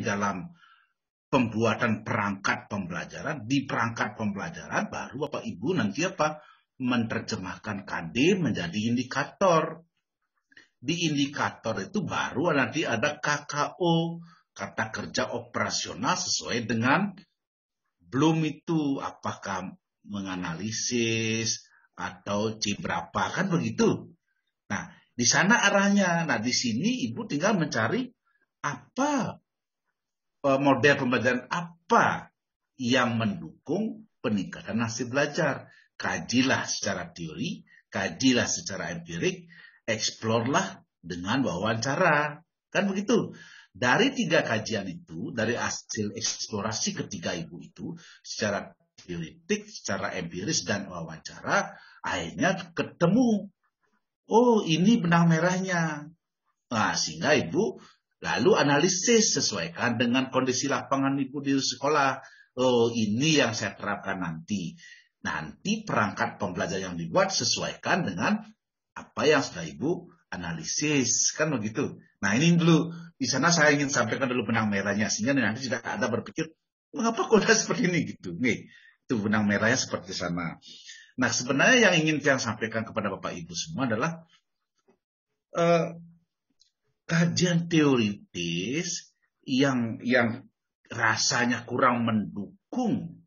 dalam pembuatan perangkat pembelajaran, di perangkat pembelajaran baru Bapak Ibu nanti menerjemahkan KD menjadi indikator. Di indikator itu baru nanti ada KKO, kata kerja operasional sesuai dengan belum itu apakah menganalisis atau C berapa, kan begitu. Nah, di sana arahnya. Nah, di sini Ibu tinggal mencari apa model pembelajaran apa yang mendukung peningkatan hasil belajar. Kajilah secara teori, kajilah secara empirik, eksplorlah dengan wawancara. Kan begitu. Dari 3 kajian itu, dari hasil eksplorasi ketiga Ibu itu, secara teoretik, secara empiris, dan wawancara, akhirnya ketemu. Oh, ini benang merahnya. Nah, sehingga Ibu lalu analisis, sesuaikan dengan kondisi lapangan Ibu di sekolah. Oh, ini yang saya terapkan nanti. Nanti perangkat pembelajaran yang dibuat sesuaikan dengan apa yang sudah Ibu analisis. Kan begitu. Nah, ini dulu. Di sana saya ingin sampaikan dulu benang merahnya. Sehingga nanti tidak ada berpikir, mengapa kok seperti ini? Gitu. Nih, itu benang merahnya seperti sana. Nah, sebenarnya yang ingin saya sampaikan kepada Bapak Ibu semua adalah kajian teoritis yang rasanya kurang mendukung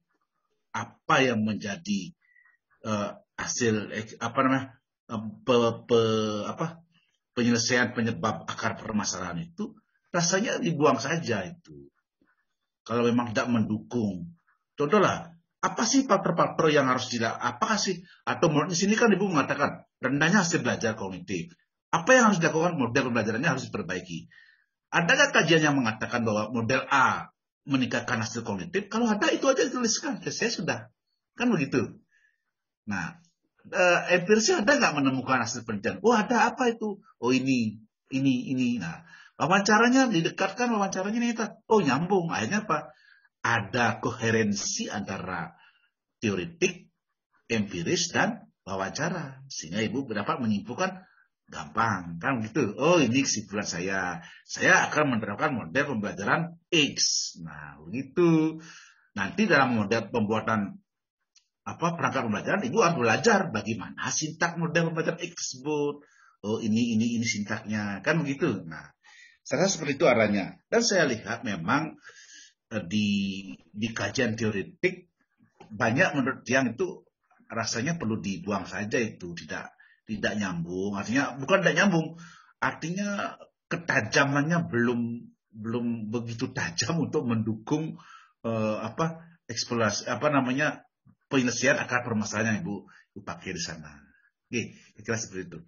apa yang menjadi hasil penyelesaian penyebab akar permasalahan itu, rasanya dibuang saja itu. Kalau memang tidak mendukung. Contohlah, apa sih faktor-faktor yang harus apakah sih, atau di sini kan Ibu mengatakan rendahnya hasil belajar kognitif. Apa yang harus dilakukan? Model pembelajarannya harus diperbaiki. Adakah kajian yang mengatakan bahwa model A meningkatkan hasil kognitif? Kalau ada, itu aja dituliskan. Saya sudah. Kan begitu. Nah, empirisnya ada nggak menemukan hasil penelitian? Oh, ada apa itu? Oh, ini. Nah, wawancaranya didekatkan, wawancaranya nih. Oh, nyambung. Akhirnya apa? Ada koherensi antara teoretik, empiris, dan wawancara. Sehingga Ibu dapat menyimpulkan gampang, kan gitu. Oh, ini kesimpulan saya. Saya akan menerapkan model pembelajaran X. Nah, begitu. Nanti dalam model pembuatan perangkat pembelajaran, Ibu harus belajar bagaimana sintak model pembelajaran X tersebut. Oh, ini sintaknya, kan begitu. Nah, saya seperti itu arahnya. Dan saya lihat memang di kajian teoretik banyak menurut yang itu rasanya perlu dibuang saja, itu tidak nyambung. Artinya bukan tidak nyambung, artinya ketajamannya belum begitu tajam untuk mendukung eksplorasi penyelesaian akar permasalahan yang Ibu pakai di sana. Oke, kira seperti itu.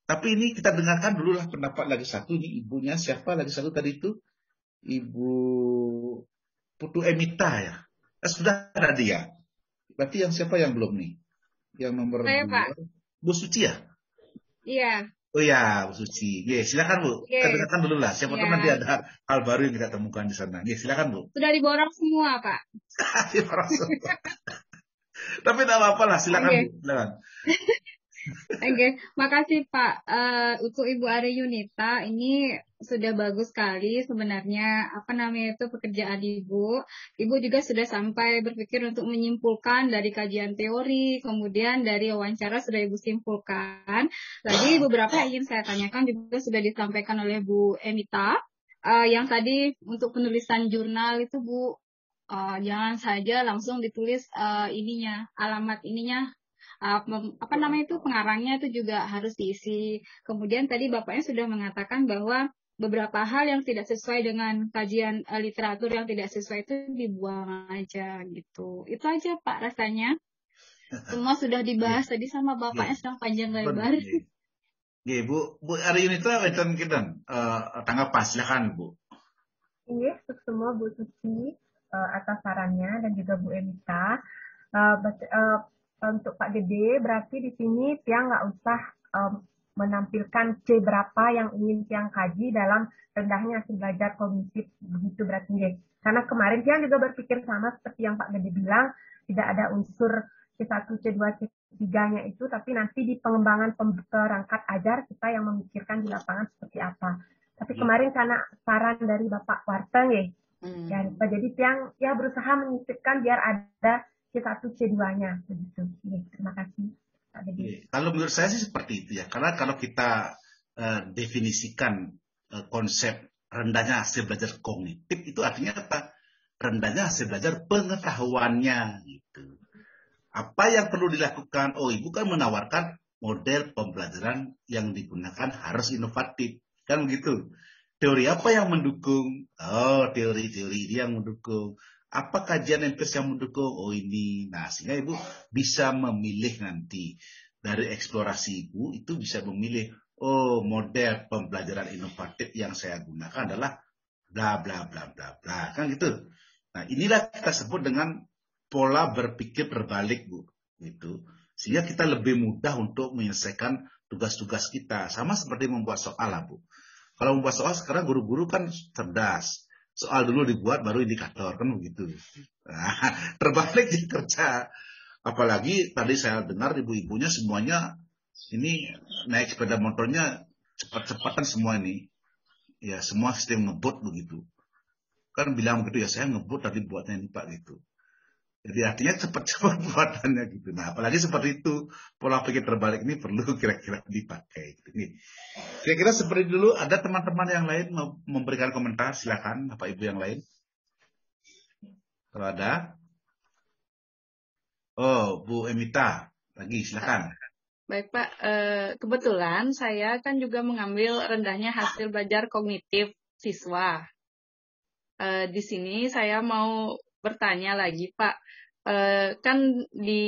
Tapi ini kita dengarkan dulu lah pendapat lagi satu. Ini ibunya siapa lagi satu tadi itu? Ibu Putu Emita ya. Sudah ada dia. Berarti yang siapa yang belum nih? Yang nomor 2. Bu Suci ya? Iya. Oh ya, Bu Suci. Silakan Bu. Kita dengarkan dulu lah. Siapa tahu nanti ada hal baru yang kita temukan di sana. Silakan Bu. Sudah diborong semua, Pak. Diborong semua. Tapi tidak apa-apa lah, silakan Bu. Silakan. Oke, makasih Pak. Untuk Ibu Ari Yunita, ini sudah bagus sekali sebenarnya pekerjaan Ibu. Ibu juga sudah sampai berpikir untuk menyimpulkan dari kajian teori, kemudian dari wawancara sudah Ibu simpulkan. Tadi beberapa yang ingin saya tanyakan juga sudah disampaikan oleh Bu Emita. Yang tadi untuk penulisan jurnal itu Bu, jangan saja langsung ditulis alamat ininya. Pengarangnya itu juga harus diisi. Kemudian tadi Bapaknya sudah mengatakan bahwa beberapa hal yang tidak sesuai dengan kajian literatur yang tidak sesuai itu dibuang aja gitu. Itu aja Pak rasanya. Semua sudah dibahas tadi sama Bapaknya sedang panjang lebar. Bu Ari Yunita kita tanggapan silakan Bu. Iya, semua Bu Suci atas sarannya dan juga Bu Emita. Untuk Pak Gede, berarti di sini Tiang nggak usah menampilkan C berapa yang ingin Tiang kaji dalam rendahnya hasil belajar kognitif, begitu berarti ya. Karena kemarin Tiang juga berpikir sama seperti yang Pak Gede bilang, tidak ada unsur C1, C2, C3-nya itu, tapi nanti di pengembangan perangkat ajar kita yang memikirkan di lapangan seperti apa. Tapi kemarin karena saran dari Bapak Warteng ya, jadi tiang ya berusaha menyisipkan biar ada C1 C2-nya begitu. Terima kasih Pak Dedi. Kalau menurut saya sih seperti itu ya, karena kalau kita definisikan konsep rendahnya hasil belajar kognitif itu artinya apa? Rendahnya hasil belajar pengetahuannya gitu. Apa yang perlu dilakukan? Oh, Ibu kan menawarkan model pembelajaran yang digunakan harus inovatif. Kan begitu. Teori apa yang mendukung? Oh, teori-teori ini yang mendukung. Apa kajian empiris yang mendukung? Oh, ini. Nah, sehingga Ibu bisa memilih nanti. Dari eksplorasi Ibu, itu bisa memilih, oh, model pembelajaran inovatif yang saya gunakan adalah bla, bla, bla, bla, bla. Kan gitu. Nah, inilah kita sebut dengan pola berpikir berbalik, Bu. Gitu. Sehingga kita lebih mudah untuk menyelesaikan tugas-tugas kita. Sama seperti membuat soal lah, Bu. Kalau membuat soal sekarang guru-guru kan cerdas. Soal dulu dibuat baru indikator, kan begitu. Nah, terbalik di kerja. Apalagi tadi saya dengar ibu-ibunya semuanya ini naik sepeda motornya cepat-cepatan semua ini. Ya, semua sistem ngebut begitu. Kan bilang begitu ya, saya ngebut tadi buatnya ini Pak gitu. Jadi artinya cepat-cepat buatannya gitu. Nah, apalagi seperti itu, pola pikir terbalik ini perlu kira-kira dipakai. Gitu. Kira-kira seperti dulu, ada teman-teman yang lain mau memberikan komentar, silakan Bapak Ibu yang lain. Kalau ada. Oh, Bu Emita, lagi silakan. Baik Pak, kebetulan saya kan juga mengambil rendahnya hasil belajar kognitif siswa. Di sini saya mau bertanya lagi Pak, kan di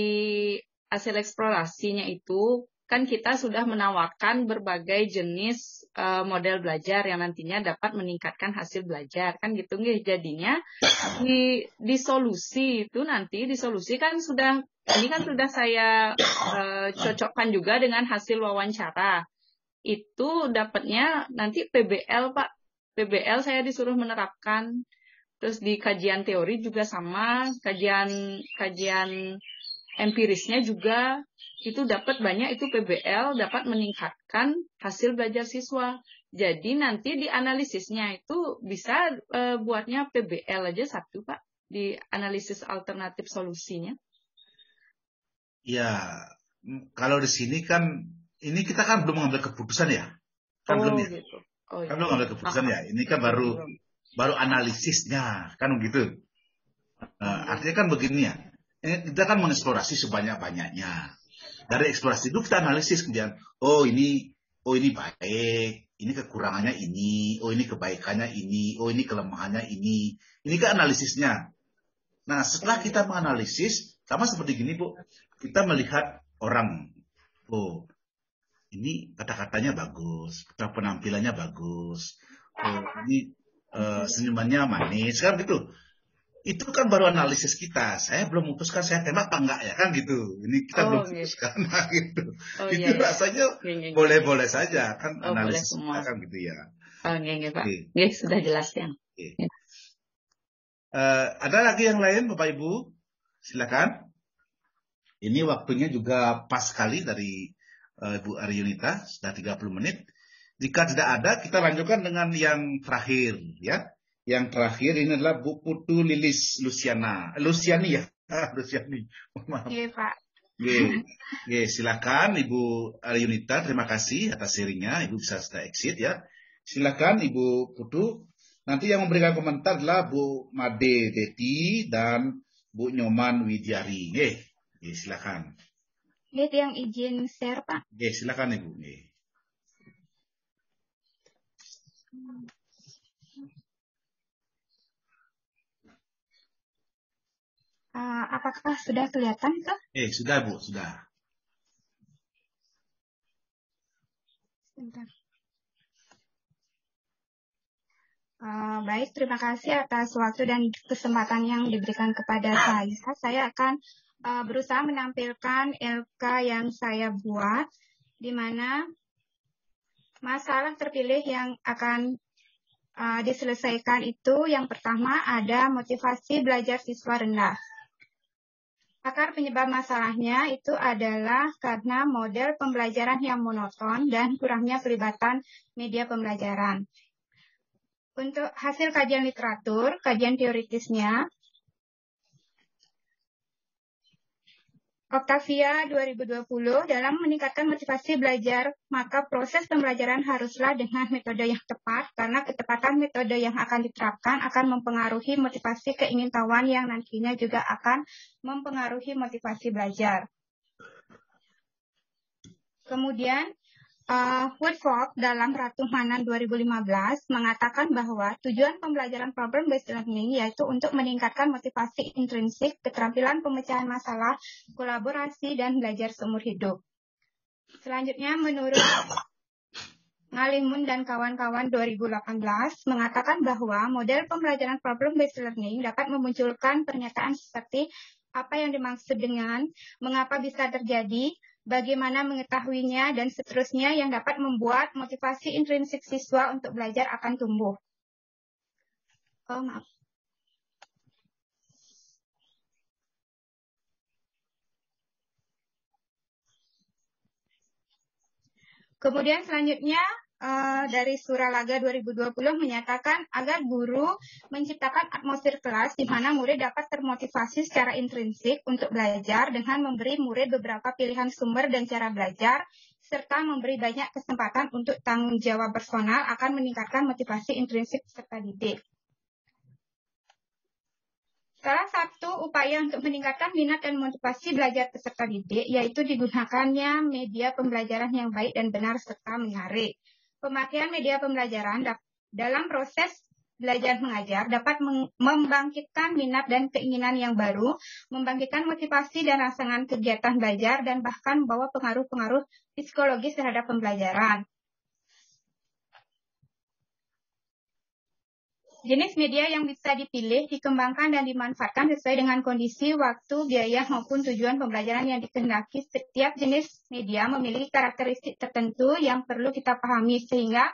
hasil eksplorasinya itu kan kita sudah menawarkan berbagai jenis model belajar yang nantinya dapat meningkatkan hasil belajar kan gitu nggih. Jadinya di solusi itu nanti di solusi kan sudah ini kan sudah saya cocokkan juga dengan hasil wawancara. Itu dapatnya nanti PBL Pak. PBL saya disuruh menerapkan. Terus di kajian teori juga sama, kajian empirisnya juga itu dapat banyak, itu PBL dapat meningkatkan hasil belajar siswa. Jadi nanti di analisisnya itu bisa buatnya PBL aja satu Pak, di analisis alternatif solusinya. Ya, kalau di sini kan ini kita kan belum mengambil keputusan ya, kan belum ya. Gitu. Oh, kan belum mengambil keputusan ya. Ini kan baru analisisnya kan begitu. Artinya kan begini ya. Kita kan mengeksplorasi sebanyak-banyaknya. Dari eksplorasi itu kita analisis kemudian, oh ini baik, ini kekurangannya ini, oh ini kebaikannya ini, oh ini kelemahannya ini. Ini kan analisisnya. Nah, setelah kita menganalisis, sama seperti gini Bu, kita melihat orang, oh ini kata-katanya bagus, penampilannya bagus, oh ini senyumannya manis, kan gitu. Itu kan baru analisis kita. Saya belum memutuskan saya tembak apa enggak ya kan gitu. Ini kita belum memutuskan gitu. Itu rasanya boleh-boleh saja kan analisis kita kan gitu ya. Oh nggih Pak. Nggih sudah jelas ya. Ada lagi yang lain Bapak Ibu? Silakan. Ini waktunya juga pas sekali dari Bu Aryunita, sudah 30 menit. Jika tidak ada, kita lanjutkan dengan yang terakhir ya. Yang terakhir ini adalah Bu Putu Lilis Luciani ya. Luciani. Maaf. Iya Pak. Oke, silakan Ibu Aryunita, terima kasih atas sharingnya. Ibu bisa sudah exit ya. Silakan Ibu Putu. Nanti yang memberikan komentar adalah Bu Made Deti dan Bu Nyoman Widyari. Silakan. Yang izin share Pak. Silakan Ibu. Apakah sudah kelihatan kah? Sudah Bu, sudah. Sebentar. Baik, terima kasih atas waktu dan kesempatan yang diberikan kepada saya. Saya akan berusaha menampilkan LK yang saya buat, di mana masalah terpilih yang akan diselesaikan itu yang pertama ada motivasi belajar siswa rendah. Akar penyebab masalahnya itu adalah karena model pembelajaran yang monoton dan kurangnya pelibatan media pembelajaran. Untuk hasil kajian literatur, kajian teoritisnya, Octavia 2020, dalam meningkatkan motivasi belajar, maka proses pembelajaran haruslah dengan metode yang tepat, karena ketepatan metode yang akan diterapkan akan mempengaruhi motivasi keingintahuan yang nantinya juga akan mempengaruhi motivasi belajar. Kemudian, Woodfork dalam Ratu Manan 2015 mengatakan bahwa tujuan pembelajaran problem-based learning yaitu untuk meningkatkan motivasi intrinsik, keterampilan pemecahan masalah, kolaborasi, dan belajar seumur hidup. Selanjutnya, menurut Ngalimun dan kawan-kawan 2018 mengatakan bahwa model pembelajaran problem-based learning dapat memunculkan pernyataan seperti apa yang dimaksud dengan, mengapa bisa terjadi, bagaimana mengetahuinya, dan seterusnya yang dapat membuat motivasi intrinsik siswa untuk belajar akan tumbuh. Oh, maaf. Kemudian selanjutnya dari Suralaga 2020 menyatakan agar guru menciptakan atmosfer kelas di mana murid dapat termotivasi secara intrinsik untuk belajar dengan memberi murid beberapa pilihan sumber dan cara belajar, serta memberi banyak kesempatan untuk tanggung jawab personal akan meningkatkan motivasi intrinsik peserta didik. Salah satu upaya untuk meningkatkan minat dan motivasi belajar peserta didik yaitu digunakannya media pembelajaran yang baik dan benar serta menarik. Pemakaian media pembelajaran dalam proses belajar mengajar dapat membangkitkan minat dan keinginan yang baru, membangkitkan motivasi dan rangsangan kegiatan belajar, dan bahkan membawa pengaruh-pengaruh psikologis terhadap pembelajaran. Jenis media yang bisa dipilih, dikembangkan, dan dimanfaatkan sesuai dengan kondisi, waktu, biaya, maupun tujuan pembelajaran yang dikehendaki. Setiap jenis media memiliki karakteristik tertentu yang perlu kita pahami, sehingga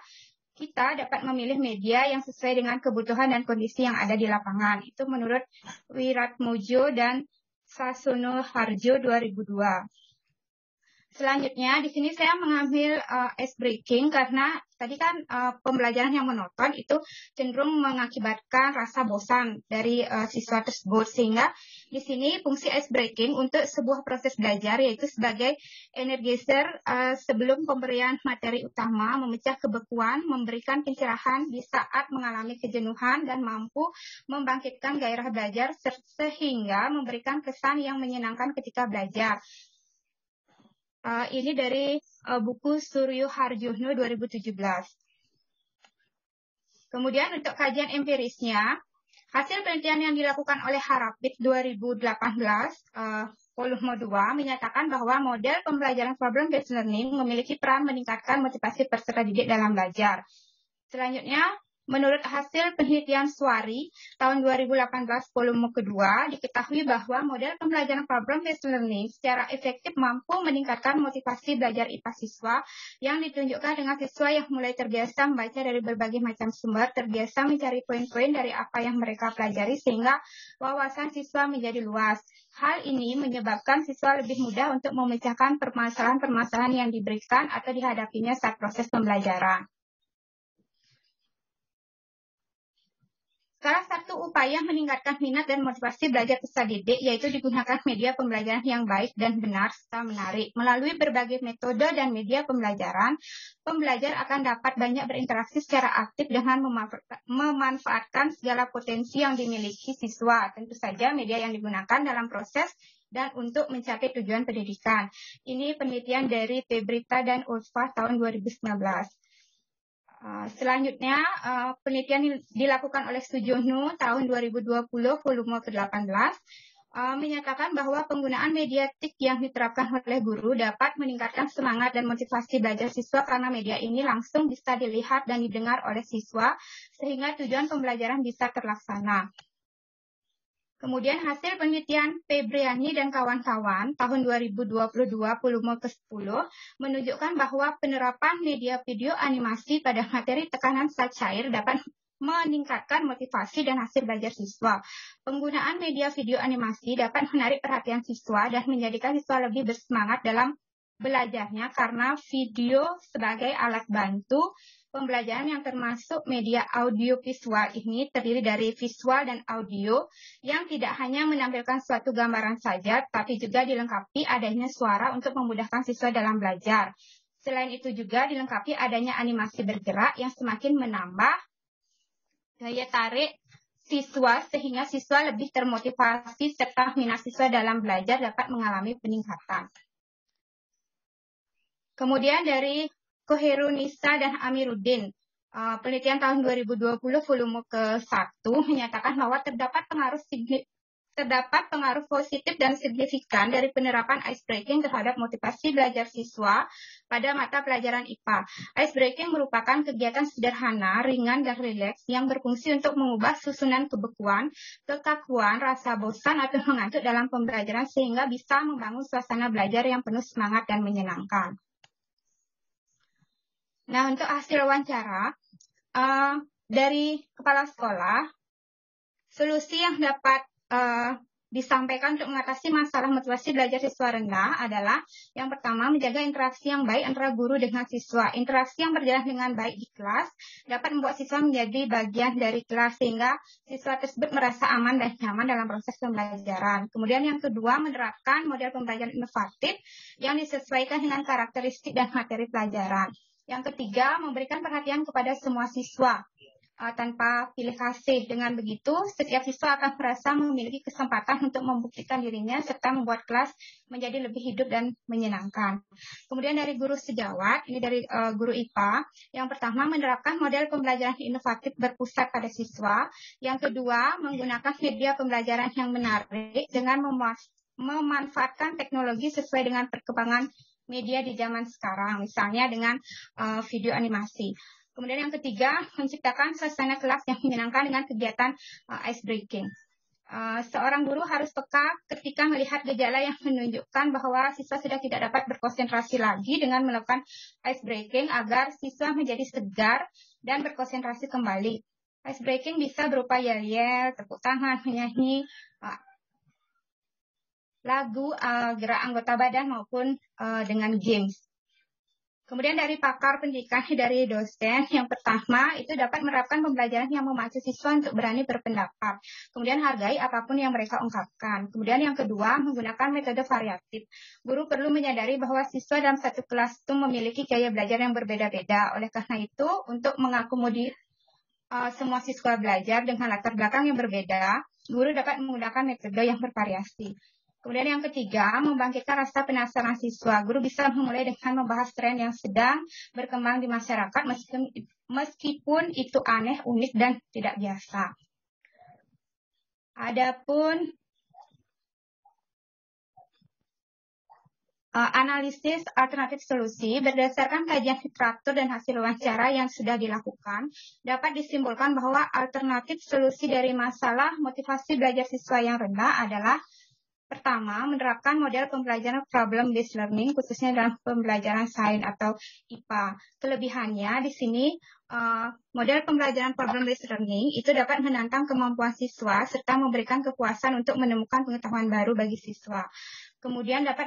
kita dapat memilih media yang sesuai dengan kebutuhan dan kondisi yang ada di lapangan. Itu menurut Wiratmojo dan Sasono Harjo 2002. Selanjutnya, di sini saya mengambil ice breaking karena tadi kan pembelajaran yang monoton itu cenderung mengakibatkan rasa bosan dari siswa tersebut. Sehingga di sini fungsi ice breaking untuk sebuah proses belajar yaitu sebagai energizer sebelum pemberian materi utama, memecah kebekuan, memberikan pencerahan di saat mengalami kejenuhan, dan mampu membangkitkan gairah belajar sehingga memberikan kesan yang menyenangkan ketika belajar. Ini dari buku Suryo Harjono 2017. Kemudian untuk kajian empirisnya, hasil penelitian yang dilakukan oleh Harapit 2018, volume 2, menyatakan bahwa model pembelajaran problem-based learning memiliki peran meningkatkan motivasi peserta didik dalam belajar. Selanjutnya, menurut hasil penelitian Suari tahun 2018 volume kedua, diketahui bahwa model pembelajaran problem-based learning secara efektif mampu meningkatkan motivasi belajar IPA siswa yang ditunjukkan dengan siswa yang mulai terbiasa membaca dari berbagai macam sumber, terbiasa mencari poin-poin dari apa yang mereka pelajari sehingga wawasan siswa menjadi luas. Hal ini menyebabkan siswa lebih mudah untuk memecahkan permasalahan-permasalahan yang diberikan atau dihadapinya saat proses pembelajaran. Salah satu upaya meningkatkan minat dan motivasi belajar peserta didik yaitu digunakan media pembelajaran yang baik dan benar serta menarik. Melalui berbagai metode dan media pembelajaran, pembelajar akan dapat banyak berinteraksi secara aktif dengan memanfaatkan segala potensi yang dimiliki siswa. Tentu saja media yang digunakan dalam proses dan untuk mencapai tujuan pendidikan. Ini penelitian dari Febrita dan Ulfa tahun 2019. Selanjutnya, penelitian dilakukan oleh Sujono tahun 2020, volume ke-18, menyatakan bahwa penggunaan mediatik yang diterapkan oleh guru dapat meningkatkan semangat dan motivasi belajar siswa karena media ini langsung bisa dilihat dan didengar oleh siswa, sehingga tujuan pembelajaran bisa terlaksana. Kemudian hasil penelitian Febriani dan kawan-kawan tahun 2022 volume ke-10 menunjukkan bahwa penerapan media video animasi pada materi tekanan zat cair dapat meningkatkan motivasi dan hasil belajar siswa. Penggunaan media video animasi dapat menarik perhatian siswa dan menjadikan siswa lebih bersemangat dalam belajarnya karena video sebagai alat bantu pembelajaran yang termasuk media audiovisual ini terdiri dari visual dan audio yang tidak hanya menampilkan suatu gambaran saja, tapi juga dilengkapi adanya suara untuk memudahkan siswa dalam belajar. Selain itu juga dilengkapi adanya animasi bergerak yang semakin menambah daya tarik siswa sehingga siswa lebih termotivasi serta minat siswa dalam belajar dapat mengalami peningkatan. Kemudian dari Koherunisa dan Amiruddin, penelitian tahun 2020 volume ke-1 menyatakan bahwa terdapat pengaruh positif dan signifikan dari penerapan ice breaking terhadap motivasi belajar siswa pada mata pelajaran IPA. Ice breaking merupakan kegiatan sederhana, ringan, dan rileks yang berfungsi untuk mengubah susunan kebekuan, kekakuan, rasa bosan atau mengantuk dalam pembelajaran sehingga bisa membangun suasana belajar yang penuh semangat dan menyenangkan. Nah, untuk hasil wawancara dari kepala sekolah, solusi yang dapat disampaikan untuk mengatasi masalah motivasi belajar siswa rendah adalah yang pertama menjaga interaksi yang baik antara guru dengan siswa. Interaksi yang berjalan dengan baik di kelas dapat membuat siswa menjadi bagian dari kelas sehingga siswa tersebut merasa aman dan nyaman dalam proses pembelajaran. Kemudian yang kedua menerapkan model pembelajaran inovatif yang disesuaikan dengan karakteristik dan materi pelajaran. Yang ketiga memberikan perhatian kepada semua siswa tanpa pilih kasih. Dengan begitu, setiap siswa akan merasa memiliki kesempatan untuk membuktikan dirinya serta membuat kelas menjadi lebih hidup dan menyenangkan. Kemudian dari guru sejawat, ini dari guru IPA. Yang pertama, menerapkan model pembelajaran inovatif berpusat pada siswa. Yang kedua, menggunakan media pembelajaran yang menarik dengan memanfaatkan teknologi sesuai dengan perkembangan media di zaman sekarang, misalnya dengan video animasi. Kemudian yang ketiga, menciptakan suasana kelas yang menyenangkan dengan kegiatan ice breaking. Seorang guru harus peka ketika melihat gejala yang menunjukkan bahwa siswa sudah tidak dapat berkonsentrasi lagi dengan melakukan ice breaking agar siswa menjadi segar dan berkonsentrasi kembali. Ice breaking bisa berupa yel-yel, tepuk tangan, menyanyi, lagu, gerak anggota badan maupun dengan games. Kemudian dari pakar pendidikan, dari dosen, yang pertama itu dapat menerapkan pembelajaran yang memacu siswa untuk berani berpendapat. Kemudian hargai apapun yang mereka ungkapkan. Kemudian yang kedua, menggunakan metode variatif. Guru perlu menyadari bahwa siswa dalam satu kelas itu memiliki gaya belajar yang berbeda-beda. Oleh karena itu, untuk mengakomodir semua siswa belajar dengan latar belakang yang berbeda, guru dapat menggunakan metode yang bervariasi. Kemudian yang ketiga, membangkitkan rasa penasaran siswa. Guru bisa memulai dengan membahas tren yang sedang berkembang di masyarakat meskipun itu aneh, unik, dan tidak biasa. Adapun analisis alternatif solusi berdasarkan kajian literatur dan hasil wawancara yang sudah dilakukan, dapat disimpulkan bahwa alternatif solusi dari masalah motivasi belajar siswa yang rendah adalah pertama, menerapkan model pembelajaran problem-based learning, khususnya dalam pembelajaran sains atau IPA. Kelebihannya di sini, model pembelajaran problem-based learning itu dapat menantang kemampuan siswa serta memberikan kepuasan untuk menemukan pengetahuan baru bagi siswa. Kemudian dapat